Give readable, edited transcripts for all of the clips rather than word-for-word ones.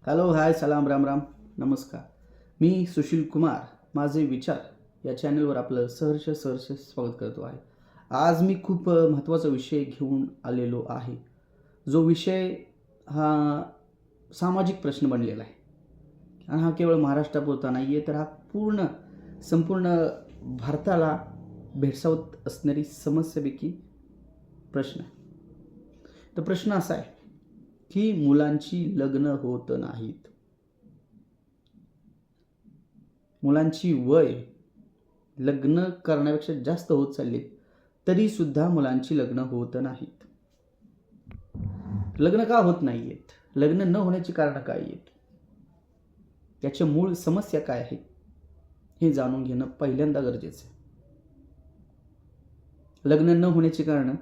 Hello, हाय, सलाम, राम राम, नमस्कार. मी सुशील कुमार. माझे विचार या चॅनलवर आपलं सहर्ष स्वागत करतो आहे. आज मी खूप महत्त्वाचा विषय घेऊन आलेलो आहे. जो विषय हा सामाजिक प्रश्न बनलेला आहे आणि हा केवळ महाराष्ट्रापुरता नाही आहे, तर हा संपूर्ण भारताला भेडसावत असणारी समस्येपैकी प्रश्न आहे. तर प्रश्न असा आहे की मुलांची लग्न होत नाहीत. मुलांची वय लग्न करण्यापेक्षा जास्त होत चाललीत, तरी सुद्धा मुलांची लग्न होत नाहीत. लग्न का होत नाहीयेत? लग्न न होण्याची कारणं काय आहेत? याच्या मूळ समस्या काय आहे हे जाणून घेणं पहिल्यांदा गरजेचं आहे. लग्न न होण्याची कारणं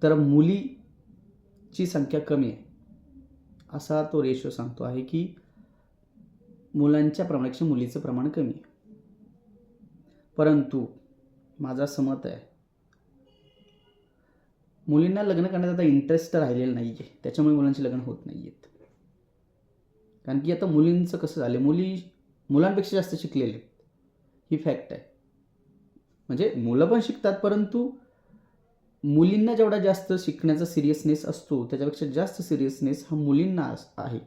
तर मुलीची संख्या कमी आहे असा तो रेशो सांगतो आहे की मुलांच्या प्रमाणापेक्षा मुलीचं प्रमाण कमी आहे. परंतु माझा समत आहे, मुलींना लग्न करण्यात आता इंटरेस्ट राहिलेला नाही आहे, त्याच्यामुळे मुलांची लग्न होत नाही आहेत. कारण की आता मुलींचं कसं झालं, मुलांपेक्षा जास्त शिकलेले आहेत, ही फॅक्ट आहे. म्हणजे मुलं पण शिकतात, परंतु मुलींना जेवढा जास्त शिकण्याचा सिरियसनेस असतो त्याच्यापेक्षा जास्त सिरियसनेस हा मुलींना आहे.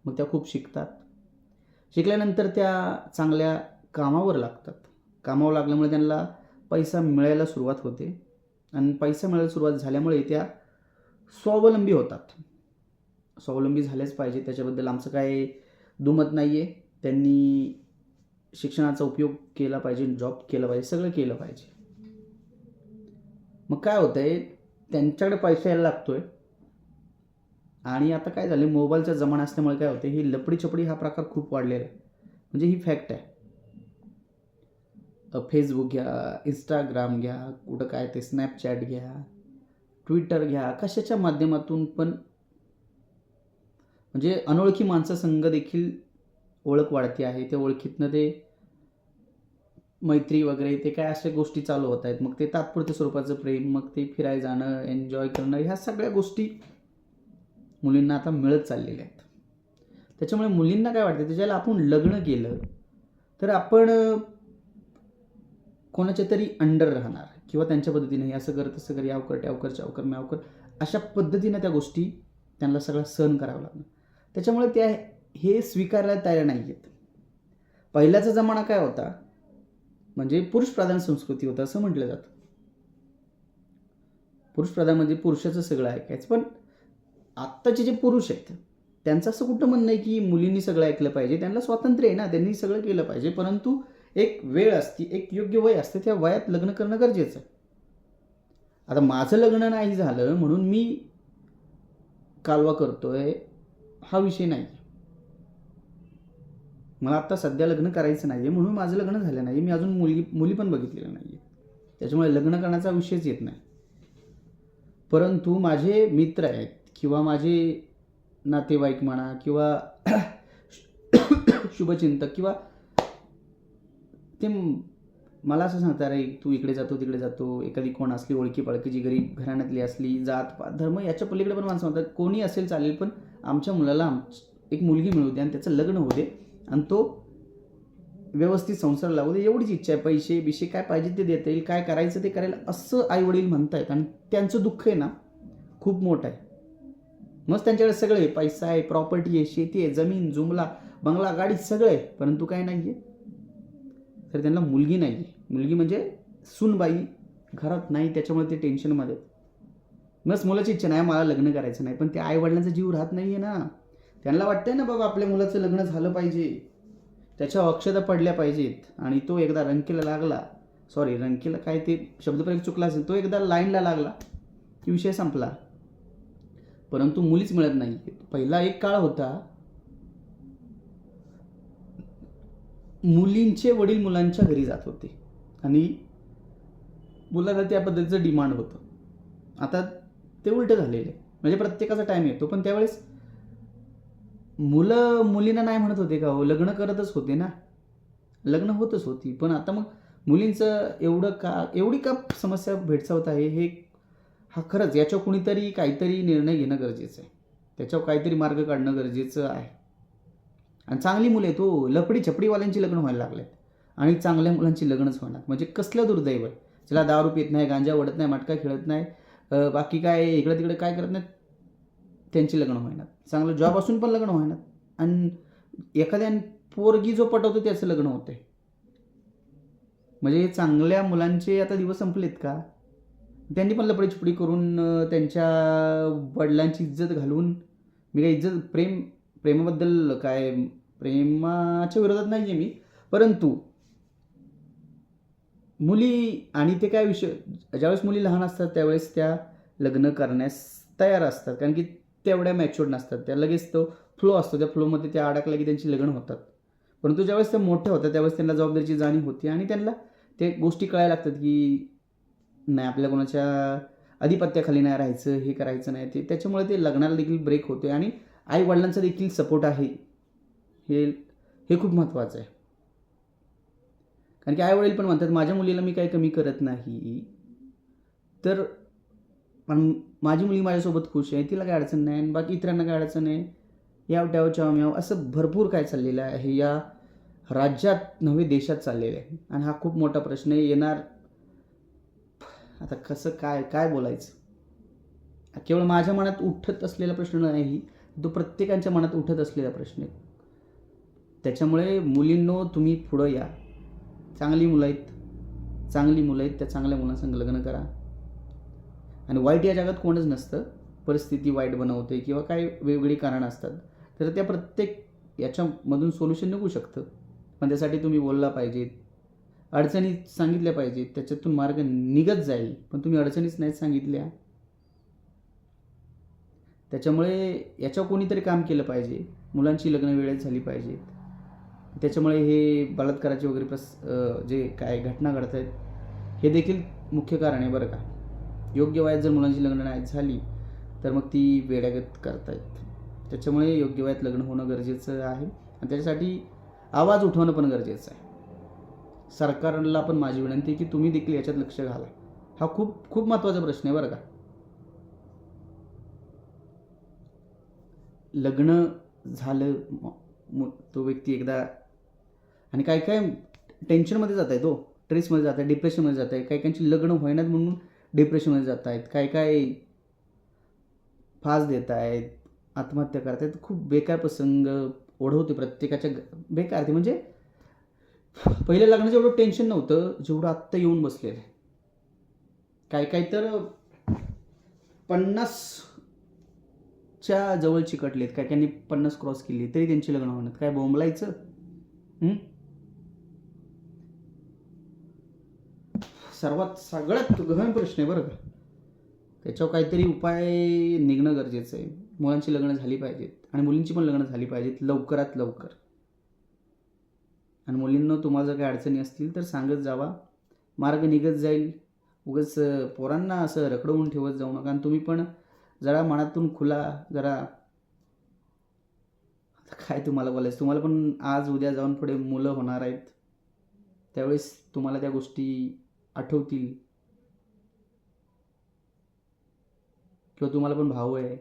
मग त्या खूप शिकतात. शिकल्यानंतर त्या चांगल्या कामावर लागतात. कामावर लागल्यामुळे त्यांना पैसा मिळायला सुरुवात होते आणि पैसा मिळायला सुरुवात झाल्यामुळे त्या स्वावलंबी होतात. स्वावलंबी झालेच पाहिजे, त्याच्याबद्दल आमचं काय दुमत नाही आहे. त्यांनी शिक्षणाचा उपयोग केला पाहिजे, जॉब केला पाहिजे, सगळं केलं पाहिजे. मग काय होतं आहे, त्यांच्याकडे पैसा यायला लागतो आहे आणि आता काय झालं, मोबाईलचा जमाना असल्यामुळे काय होते, ही लपडी-छपडी हा प्रकार खूप वाढलेला आहे. म्हणजे ही फॅक्ट आहे. फेसबुक घ्या, इंस्टाग्राम घ्या, कुठं काय ते स्नॅपचॅट घ्या, ट्विटर घ्या, कशाच्या माध्यमातून पण म्हणजे अनोळखी माणसासंग देखील ओळख वाढते आहे. त्या ओळखीतनं ते मैत्री वगैरे ते काय अशा गोष्टी चालू होत आहेत. मग ते तात्पुरत्या स्वरूपाचं प्रेम, मग ते फिरायला जाणं, एन्जॉय करणं, ह्या सगळ्या गोष्टी मुलींना आता मिळत चाललेल्या आहेत. त्याच्यामुळे मुलींना काय वाटतं, त्याच्याला आपण लग्न केलं तर आपण कोणाच्या तरी अंडर राहणार किंवा त्यांच्या पद्धतीने असं कर, तसं कर, याव कर, ट्याव कर, चाव कर, म्याव कर, अशा पद्धतीनं त्या गोष्टी त्यांना सगळं सहन करावं लागणार. त्याच्यामुळे त्या हे स्वीकारायला तयार नाही आहेत. पहिल्याचा जमाना काय होता, म्हणजे पुरुषप्रधान संस्कृती होतं असं म्हटलं जातं. पुरुषप्रधान म्हणजे पुरुषाचं सगळं ऐकायचं. पण आत्ताचे जे पुरुष आहेत त्यांचं असं कुठं म्हणणं आहे की मुलींनी सगळं ऐकलं पाहिजे. त्यांना स्वातंत्र्य आहे ना, त्यांनी सगळं केलं पाहिजे. परंतु एक वेळ असते, एक योग्य वय असते, त्या वयात लग्न करणं गरजेचं आहे. आता माझं लग्न नाही झालं म्हणून मी कालवा करतोय हा विषय नाही. मला आत्ता सध्या लग्न करायचं नाही आहे म्हणून माझं लग्न झालं नाही. मी अजून मुली पण बघितलेलं नाही आहे, त्याच्यामुळे लग्न करण्याचा विषयच येत नाही. परंतु माझे मित्र आहेत किंवा माझे नातेवाईक म्हणा किंवा शुभचिंतक किंवा ते मला असं सांगतात, अरे तू इकडे जातो तिकडे जातो, एखादी कोण असली ओळखी पाळखीची गरीब घराण्यातली असली, जात पात धर्म याच्या पलीकडे पण माणसं म्हणतात कोणी असेल चालेल, पण आमच्या मुलाला एक मुलगी मिळू दे आणि त्याचं लग्न होऊ दे आणि तो व्यवस्थित संसार लागू दे, एवढीच इच्छा आहे. पैसे बिशे काय पाहिजे ते देता येईल, काय करायचं ते करायला, असं आईवडील म्हणतायत. आणि त्यांचं दुःख आहे ना खूप मोठं आहे. मग त्यांच्याकडे सगळे पैसा आहे, प्रॉपर्टी आहे, शेती आहे, जमीन जुमला, बंगला, गाडी सगळं आहे, परंतु काय नाही आहे, तर त्यांना मुलगी नाही आहे. मुलगी म्हणजे सूनबाई घरात नाही, त्याच्यामुळे ते टेन्शनमध्ये. मग मुलाची इच्छा नाही मला लग्न करायचं नाही, पण त्या आईवडिलांचा जीव राहत नाही आहे ना. त्यांना वाटतंय ना बाबा आपल्या मुलाचं लग्न झालं पाहिजे, त्याच्या अक्षता पडल्या पाहिजेत. आणि तो एकदा रंकेला लागला, रंकेला काय ते शब्दप्रयोग चुकला असेल, तो एकदा लाईनला लागला की विषय संपला. परंतु मुलीच मिळत नाही. पहिला एक काळ होता, मुलींचे वडील मुलांच्या घरी जात होते आणि मुलांना त्या पद्धतीचं डिमांड होतं. आता ते उलटं झालेलं आहे. म्हणजे प्रत्येकाचा टाईम येतो, पण त्यावेळेस मुलं मुलींना नाही म्हणत होते का हो, लग्न करतच होते ना, लग्न होतच होती. पण आता मग मुलींचं एवढी का समस्या भेडसावत आहे, हा खरंच याच्यावर कुणीतरी काहीतरी निर्णय घेणं गरजेचं आहे. त्याच्यावर काहीतरी मार्ग काढणं गरजेचं आहे. आणि चांगली मुलं आहेत हो, लपडी छपडीवाल्यांची लग्न व्हायला लागलेत आणि चांगल्या मुलांची लग्नच होणार. म्हणजे कसलं दुर्दैव आहे. ज्याला दारू पित नाही, गांजा ओढत नाही, मटका खेळत नाही, बाकी काय इकडं तिकडे काय करत नाहीत, त्यांची लग्न होणार. चांगलं जॉब असून पण लग्न होणार. आणि एखाद्या पोरगी जो पटवतो त्याचं लग्न होतंय. म्हणजे चांगल्या मुलांचे आता दिवस संपलेत का? त्यांनी पण लपडीछपडी करून त्यांच्या वडिलांची इज्जत घालून, मी काय इज्जत प्रेमाबद्दल काय प्रेमाच्या विरोधात नाही आहे मी, परंतु मुली आणि ते काय विषय, ज्यावेळेस मुली लहान असतात त्यावेळेस त्या लग्न करण्यास तयार असतात, कारण की तेवढ्या मॅच्युअर्ड नसतात त्या. लगेच तो फ्लो असतो, त्या फ्लोमध्ये त्या अडकल्या की त्यांची लग्न होतात. परंतु ज्यावेळेस त्या मोठ्या होतात त्यावेळेस त्यांना जबाबदारीची जाणीव होती आणि त्यांना ते गोष्टी कळायला लागतात की नाही, आपल्या कोणाच्या आधिपत्याखाली नाही राहायचं, हे करायचं नाही ते. त्याच्यामुळे ते लग्नाला देखील ब्रेक होते आणि आई वडिलांचा देखील सपोर्ट आहे. हे खूप महत्त्वाचं आहे. कारण की आई वडील पण म्हणतात माझ्या मुलीला मी काही कमी करत नाही, तर माझी मुलगी माझ्यासोबत खुश आहे, तिला काय अडचण नाही, आणि बाकी इतरांना काय अडचण आहे, याव ट्याव चाव म्याव, असं भरपूर काय चाललेलं आहे या राज्यात नव्हे देशात चाललेलं आहे. आणि हा खूप मोठा प्रश्न आहे. येणार आता कसं काय बोलायचं. केवळ माझ्या मनात उठत असलेला प्रश्न नाही, तो प्रत्येकाच्या मनात उठत असलेला प्रश्न आहे. त्याच्यामुळे मुलींनो, तुम्ही पुढं या. चांगली मुलं आहेत, त्या चांगल्या मुलांसंग लग्न करा. आणि वाईट या जगात कोणच नसतं. परिस्थिती वाईट बनवते किंवा काही वेगवेगळी कारणं असतात, तर त्या प्रत्येक याच्यामधून सोल्युशन निघू शकतं. पण त्यासाठी तुम्ही बोलला पाहिजेत, अडचणी सांगितल्या पाहिजेत, त्याच्यातून मार्ग निघत जाईल. पण तुम्ही अडचणीच नाहीत सांगितल्या. त्याच्यामुळे याच्यावर कोणीतरी काम केलं पाहिजे. मुलांची लग्न वेळेत झाली पाहिजेत. त्याच्यामुळे हे बलात्काराचे वगैरे जे काय घटना घडत आहेत, हे देखील मुख्य कारण आहे बरं का. योग्य वयात जर मुलांची लग्न नाही झाली तर मग ती वेड्यागत करतायत. त्याच्यामुळे योग्य वयात लग्न होणं गरजेचं आहे आणि त्याच्यासाठी आवाज उठवणं पण गरजेचं आहे. सरकारला पण माझी विनंती आहे की तुम्ही देखील याच्यात लक्ष घाला. हा खूप खूप महत्त्वाचा प्रश्न आहे बरं का. लग्न झालं, तो व्यक्ती एकदा, आणि काय काय टेन्शनमध्ये जात आहे, तो स्ट्रेसमध्ये जात आहे, डिप्रेशनमध्ये जात आहे. काही काहींची लग्न होईनात म्हणून डिप्रेशनमध्ये जात आहेत, काय फास देत आहेत, आत्महत्या करत आहेत. खूप बेकार प्रसंग ओढवते प्रत्येकाच्या बेकार. ते म्हणजे पहिल्या लग्नाचं एवढं टेन्शन नव्हतं जेवढं आत्ता येऊन बसलेलं आहे. काय तर 50च्या जवळ चिकटलेत, काही 50 क्रॉस केली तरी त्यांची लग्न होणार. काय बोंबलायचं. सगळ्यात गहन प्रश्न आहे बरं का. त्याच्यावर काहीतरी उपाय निघणं गरजेचं आहे. मुलांची लग्न झाली पाहिजेत आणि मुलींची पण लग्न झाली पाहिजेत लवकरात लवकर. आणि मुलींना तुम्हाला जर काही अडचणी असतील तर सांगत जावा, मार्ग निघत जाईल. उगाच पोरांना असं रखडवून ठेवत जाऊ नका. आणि तुम्ही पण जरा मनातून खुला, जरा काय तुम्हाला बोलायचं, तुम्हाला पण आज उद्या जाऊन पुढे मुलं होणार आहेत, त्यावेळेस तुम्हाला त्या गोष्टी आठवतील. किंवा तुम्हाला पण भाऊ आहे,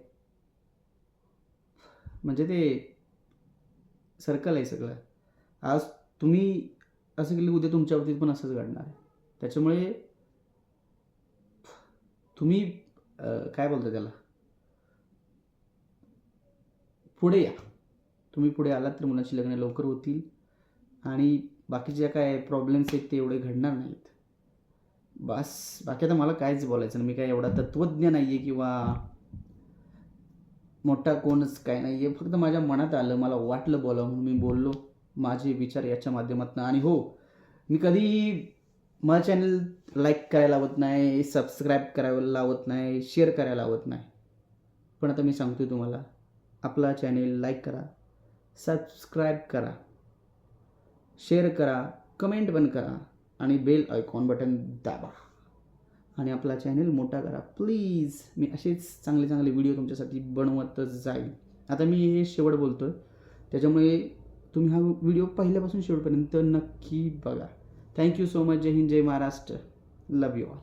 म्हणजे ते सर्कल आहे सगळं. आज तुम्ही असं केलं, उद्या तुमच्या बाबतीत पण असंच घडणार आहे. त्याच्यामुळे तुम्ही काय बोलता त्याला, पुढे या. तुम्ही पुढे आलात तर मुलांची लग्न लवकर होतील आणि बाकीचे काय प्रॉब्लेम्स आहेत ते एवढे घडणार नाहीत. बस, बाकी आता मला काहीच बोलायचं नाही. मी काय एवढा तत्त्वज्ञ नाही आहे किंवा मोठा कोणच काय नाही आहे. फक्त माझ्या मनात आलं, मला वाटलं बोलावं म्हणून मी बोललो माझे विचार याच्या माध्यमातून. आणि हो, मी कधी माझं चॅनल लाईक करायला लावत नाही, सबस्क्राईब करायला लावत नाही, शेअर करायला लावत नाही. पण आता मी सांगतो तुम्हाला, आपला चॅनल लाईक करा, सबस्क्राईब करा, शेअर करा, कमेंट पण करा आणि बेल आयकॉन बटन दाबा आणि आपला चॅनल मोठा करा प्लीज. मी असेच चांगले चांगले व्हिडिओ तुमच्यासाठी बनवतच जाईल. आता मी हे शेवट बोलतो आहे, त्याच्यामुळे तुम्ही हा व्हिडिओ पहिल्यापासून शेवटपर्यंत नक्की बघा. Thank you so much. जय हिंद, जय महाराष्ट्र. Love you all.